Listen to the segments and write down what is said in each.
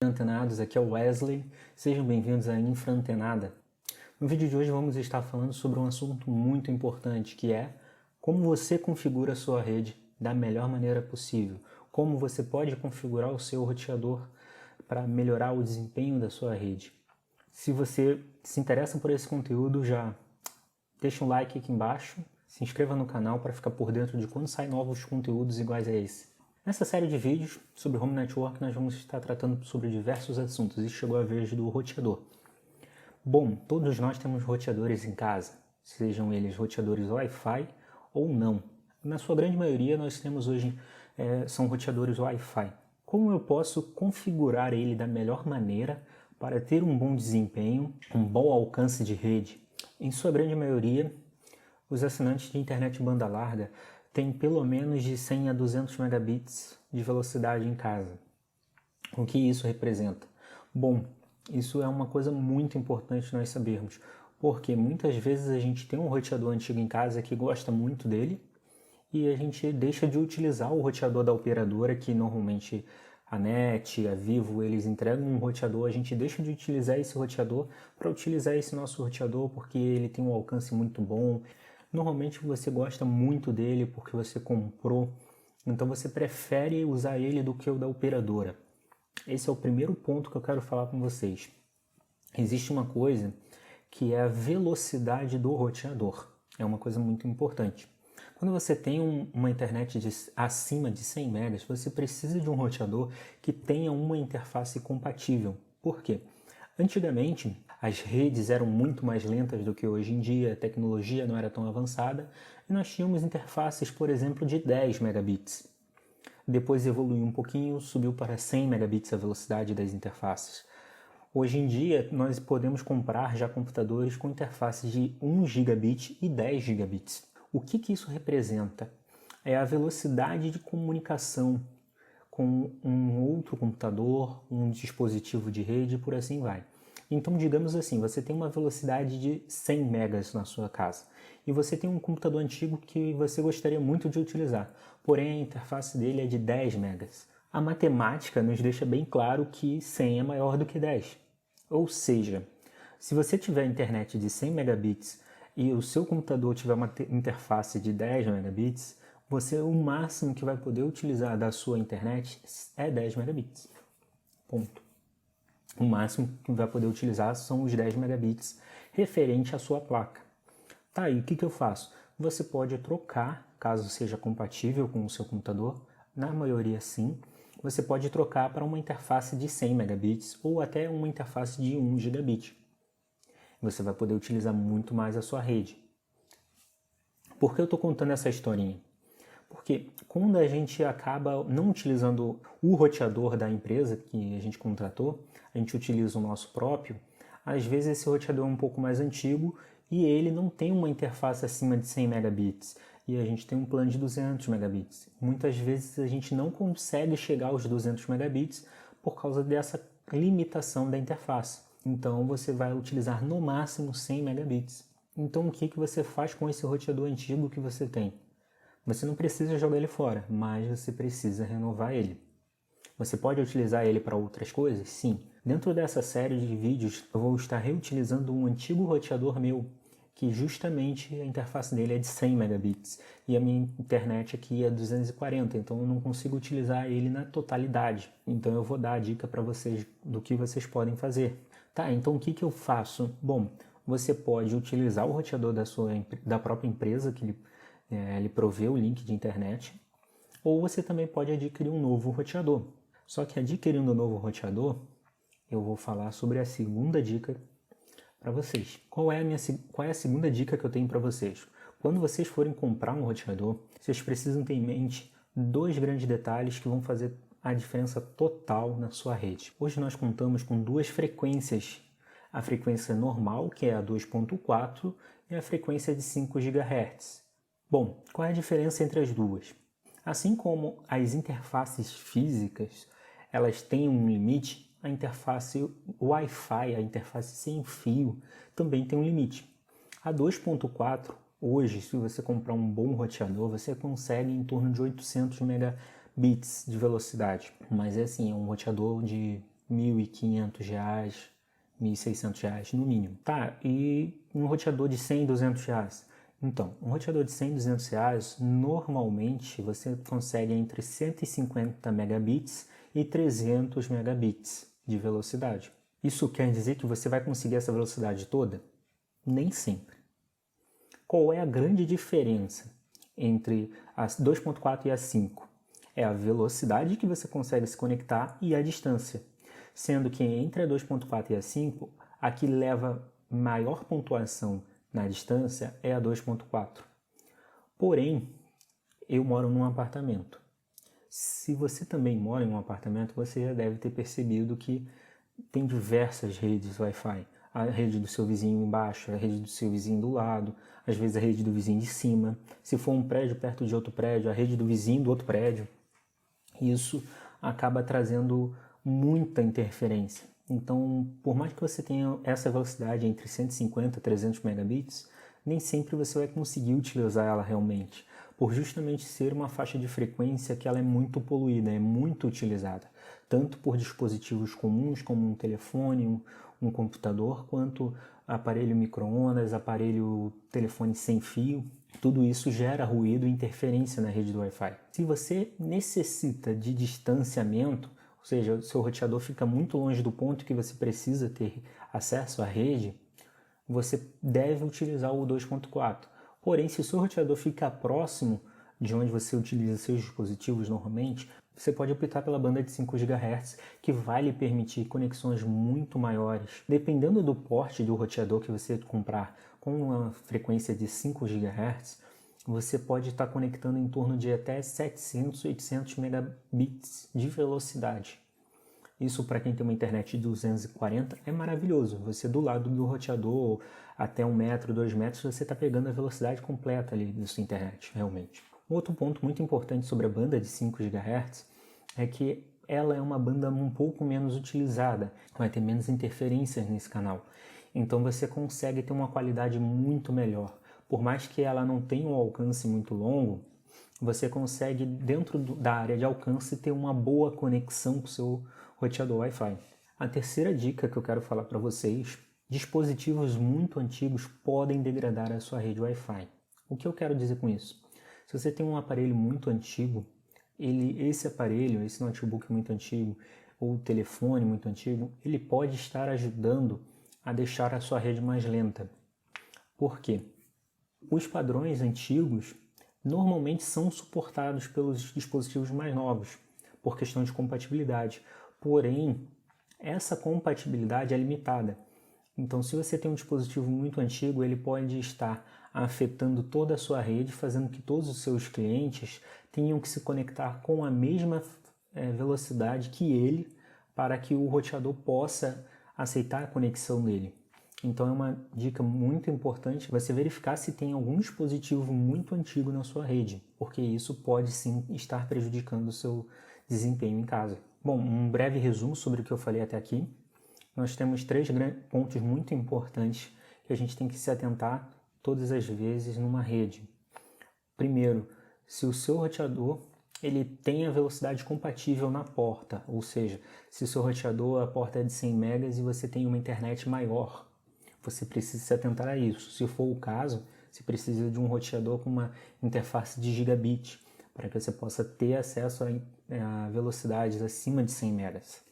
infraantenados, aqui é o Wesley, sejam bem-vindos à Infraantenada. No vídeo de hoje vamos estar falando sobre um assunto muito importante, que é como você configura a sua rede da melhor maneira possível, como você pode configurar o seu roteador para melhorar o desempenho da sua rede. Se você se interessa por esse conteúdo, já deixa um like aqui embaixo, se inscreva no canal para ficar por dentro de quando saem novos conteúdos iguais a esse. Nessa série de vídeos sobre Home Network, nós vamos estar tratando sobre diversos assuntos e chegou a vez do roteador. Bom, todos nós temos roteadores em casa, sejam eles roteadores Wi-Fi ou não. Na sua grande maioria, nós temos hoje são roteadores Wi-Fi. Como eu posso configurar ele da melhor maneira para ter um bom desempenho, um bom alcance de rede? Em sua grande maioria, os assinantes de internet banda larga têm pelo menos de 100 a 200 megabits de velocidade em casa. O que isso representa? Bom, isso é uma coisa muito importante nós sabermos, porque muitas vezes a gente tem um roteador antigo em casa que gosta muito dele e a gente deixa de utilizar o roteador da operadora, que normalmente a NET, a Vivo, eles entregam um roteador, a gente deixa de utilizar esse roteador para utilizar esse nosso roteador porque ele tem um alcance muito bom. Normalmente você gosta muito dele porque você comprou, então você prefere usar ele do que o da operadora. Esse é o primeiro ponto que eu quero falar com vocês. Existe uma coisa que é a velocidade do roteador. É uma coisa muito importante. Quando você tem uma internet acima de 100 megas, você precisa de um roteador que tenha uma interface compatível. Por quê? Antigamente, as redes eram muito mais lentas do que hoje em dia, a tecnologia não era tão avançada, e nós tínhamos interfaces, por exemplo, de 10 megabits. Depois evoluiu um pouquinho, subiu para 100 megabits a velocidade das interfaces. Hoje em dia, nós podemos comprar já computadores com interfaces de 1 gigabit e 10 gigabits. O que isso representa? É a velocidade de comunicação com um outro computador, um dispositivo de rede e por assim vai. Então, digamos assim, você tem uma velocidade de 100 megas na sua casa e você tem um computador antigo que você gostaria muito de utilizar, porém a interface dele é de 10 megas. A matemática nos deixa bem claro que 100 é maior do que 10. Ou seja, se você tiver internet de 100 megabits e o seu computador tiver uma interface de 10 megabits, o máximo que vai poder utilizar da sua internet é 10 megabits. Ponto. O máximo que vai poder utilizar são os 10 megabits referente à sua placa. Tá, aí o que eu faço? Você pode trocar, caso seja compatível com o seu computador, na maioria sim, você pode trocar para uma interface de 100 megabits ou até uma interface de 1 gigabit. Você vai poder utilizar muito mais a sua rede. Por que eu estou contando essa historinha? Porque quando a gente acaba não utilizando o roteador da empresa que a gente contratou, a gente utiliza o nosso próprio, às vezes esse roteador é um pouco mais antigo e ele não tem uma interface acima de 100 megabits e a gente tem um plano de 200 megabits. Muitas vezes a gente não consegue chegar aos 200 megabits por causa dessa limitação da interface. Então você vai utilizar no máximo 100 megabits. Então o que você faz com esse roteador antigo que você tem? Você não precisa jogar ele fora, mas você precisa renovar ele. Você pode utilizar ele para outras coisas? Sim. Dentro dessa série de vídeos, eu vou estar reutilizando um antigo roteador meu, que justamente a interface dele é de 100 megabits e a minha internet aqui é 240, então eu não consigo utilizar ele na totalidade. Então eu vou dar a dica para vocês do que vocês podem fazer. Tá, então o que eu faço? Bom, você pode utilizar o roteador da própria empresa que ele provê o link de internet, ou você também pode adquirir um novo roteador. Só que adquirindo um novo roteador, eu vou falar sobre a segunda dica para vocês. Qual é a segunda dica que eu tenho para vocês? Quando vocês forem comprar um roteador, vocês precisam ter em mente dois grandes detalhes que vão fazer a diferença total na sua rede. Hoje nós contamos com duas frequências. A frequência normal, que é a 2.4, e a frequência de 5 GHz. Bom, qual é a diferença entre as duas? Assim como as interfaces físicas, elas têm um limite, a interface Wi-Fi, a interface sem fio, também tem um limite. A 2.4, hoje, se você comprar um bom roteador, você consegue em torno de 800 megabits de velocidade. Mas é assim, é um roteador de R$ 1.500, R$ 1.600 no mínimo. Tá, e um roteador de 100, R$ 200? Então, um roteador de 100, R$ 200, normalmente você consegue entre 150 megabits e 300 megabits de velocidade. Isso quer dizer que você vai conseguir essa velocidade toda? Nem sempre. Qual é a grande diferença entre a 2.4 e a 5? É a velocidade que você consegue se conectar e a distância. Sendo que entre a 2.4 e a 5, a que leva maior pontuação na distância é a 2.4. Porém, eu moro num apartamento. Se você também mora em um apartamento, você já deve ter percebido que tem diversas redes Wi-Fi. A rede do seu vizinho embaixo, a rede do seu vizinho do lado, às vezes a rede do vizinho de cima. Se for um prédio perto de outro prédio, a rede do vizinho do outro prédio. Isso acaba trazendo muita interferência. Então, por mais que você tenha essa velocidade entre 150 e 300 megabits, nem sempre você vai conseguir utilizar ela realmente, por justamente ser uma faixa de frequência que ela é muito poluída, é muito utilizada, tanto por dispositivos comuns como um telefone, um computador, quanto aparelho micro-ondas, aparelho telefone sem fio. Tudo isso gera ruído e interferência na rede do Wi-Fi. Se você necessita de distanciamento, ou seja, o seu roteador fica muito longe do ponto que você precisa ter acesso à rede, você deve utilizar o 2.4. Porém, se o seu roteador fica próximo de onde você utiliza seus dispositivos normalmente, você pode optar pela banda de 5 GHz, que vai lhe permitir conexões muito maiores. Dependendo do porte do roteador que você comprar com uma frequência de 5 GHz, você pode estar conectando em torno de até 700, 800 megabits de velocidade. Isso, para quem tem uma internet de 240, é maravilhoso. Você do lado do roteador, até 1 metro, 2 metros, você está pegando a velocidade completa ali da sua internet, realmente. Outro ponto muito importante sobre a banda de 5 GHz é que ela é uma banda um pouco menos utilizada, vai ter menos interferências nesse canal. Então você consegue ter uma qualidade muito melhor. Por mais que ela não tenha um alcance muito longo, você consegue, dentro da área de alcance, ter uma boa conexão com o seu roteador Wi-Fi. A terceira dica que eu quero falar para vocês: dispositivos muito antigos podem degradar a sua rede Wi-Fi. O que eu quero dizer com isso? Se você tem um aparelho muito antigo, esse aparelho, esse notebook muito antigo, ou telefone muito antigo, ele pode estar ajudando a deixar a sua rede mais lenta. Por quê? Os padrões antigos normalmente são suportados pelos dispositivos mais novos, por questão de compatibilidade. Porém, essa compatibilidade é limitada. Então, se você tem um dispositivo muito antigo, ele pode estar afetando toda a sua rede, fazendo que todos os seus clientes tenham que se conectar com a mesma velocidade que ele, para que o roteador possa aceitar a conexão dele. Então é uma dica muito importante você verificar se tem algum dispositivo muito antigo na sua rede, porque isso pode sim estar prejudicando o seu desempenho em casa. Bom, um breve resumo sobre o que eu falei até aqui. Nós temos 3 pontos muito importantes que a gente tem que se atentar todas as vezes numa rede. Primeiro, se o seu roteador ele tem a velocidade compatível na porta, ou seja, se o seu roteador, a porta é de 100 megas e você tem uma internet maior, você precisa se atentar a isso. Se for o caso, você precisa de um roteador com uma interface de gigabit, para que você possa ter acesso a velocidades acima de 100 megas.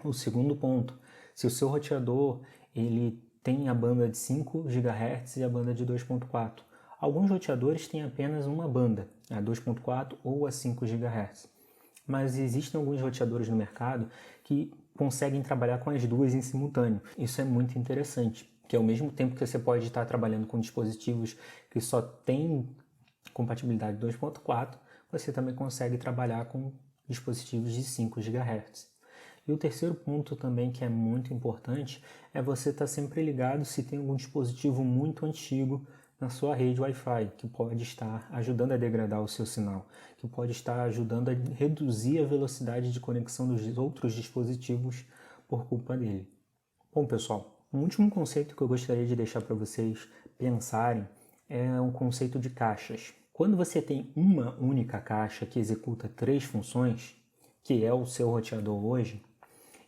O segundo ponto, se o seu roteador ele tem a banda de 5 GHz e a banda de 2.4, alguns roteadores têm apenas uma banda, a 2.4 ou a 5 GHz. Mas existem alguns roteadores no mercado que conseguem trabalhar com as duas em simultâneo. Isso é muito interessante, que ao mesmo tempo que você pode estar trabalhando com dispositivos que só têm compatibilidade 2.4, você também consegue trabalhar com dispositivos de 5 GHz. E o terceiro ponto também que é muito importante é você estar sempre ligado se tem algum dispositivo muito antigo na sua rede Wi-Fi, que pode estar ajudando a degradar o seu sinal, que pode estar ajudando a reduzir a velocidade de conexão dos outros dispositivos por culpa dele. Bom, pessoal, um último conceito que eu gostaria de deixar para vocês pensarem é um conceito de caixas. Quando você tem uma única caixa que executa 3 funções, que é o seu roteador hoje,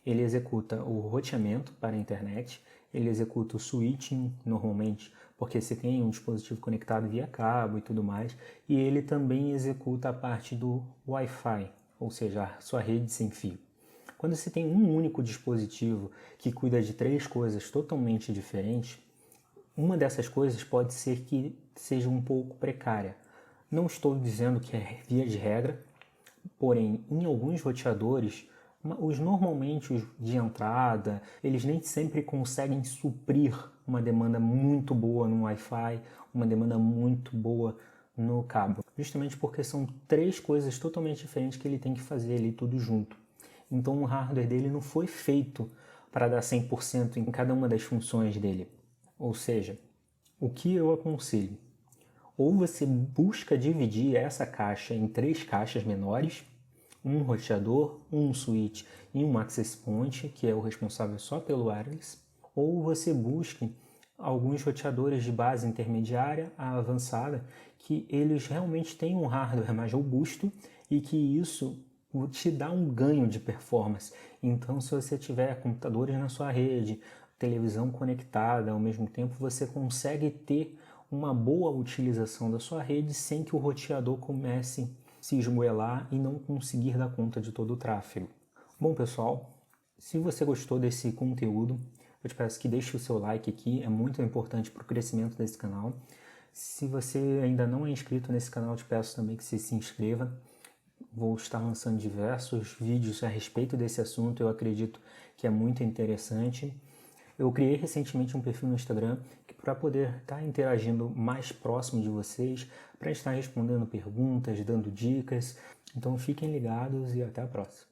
Ele executa o roteamento para a internet, ele executa o switching normalmente, porque você tem um dispositivo conectado via cabo e tudo mais, e ele também executa a parte do Wi-Fi, ou seja, a sua rede sem fio. Quando você tem um único dispositivo que cuida de três coisas totalmente diferentes, uma dessas coisas pode ser que seja um pouco precária. Não estou dizendo que é via de regra, porém, em alguns roteadores, normalmente os de entrada, eles nem sempre conseguem suprir uma demanda muito boa no Wi-Fi, uma demanda muito boa no cabo. Justamente porque são três coisas totalmente diferentes que ele tem que fazer ali tudo junto. Então o hardware dele não foi feito para dar 100% em cada uma das funções dele. Ou seja, o que eu aconselho? Ou você busca dividir essa caixa em três caixas menores, um roteador, um switch e um access point, que é o responsável só pelo wireless, ou você busque alguns roteadores de base intermediária a avançada, que eles realmente têm um hardware mais robusto e que isso te dá um ganho de performance. Então, se você tiver computadores na sua rede, televisão conectada ao mesmo tempo, você consegue ter uma boa utilização da sua rede sem que o roteador comece a se esgoelar e não conseguir dar conta de todo o tráfego. Bom, pessoal, se você gostou desse conteúdo, eu te peço que deixe o seu like aqui, é muito importante para o crescimento desse canal. Se você ainda não é inscrito nesse canal, eu te peço também que você se inscreva. Vou estar lançando diversos vídeos a respeito desse assunto, eu acredito que é muito interessante. Eu criei recentemente um perfil no Instagram para poder estar interagindo mais próximo de vocês, para estar respondendo perguntas, dando dicas. Então fiquem ligados e até a próxima.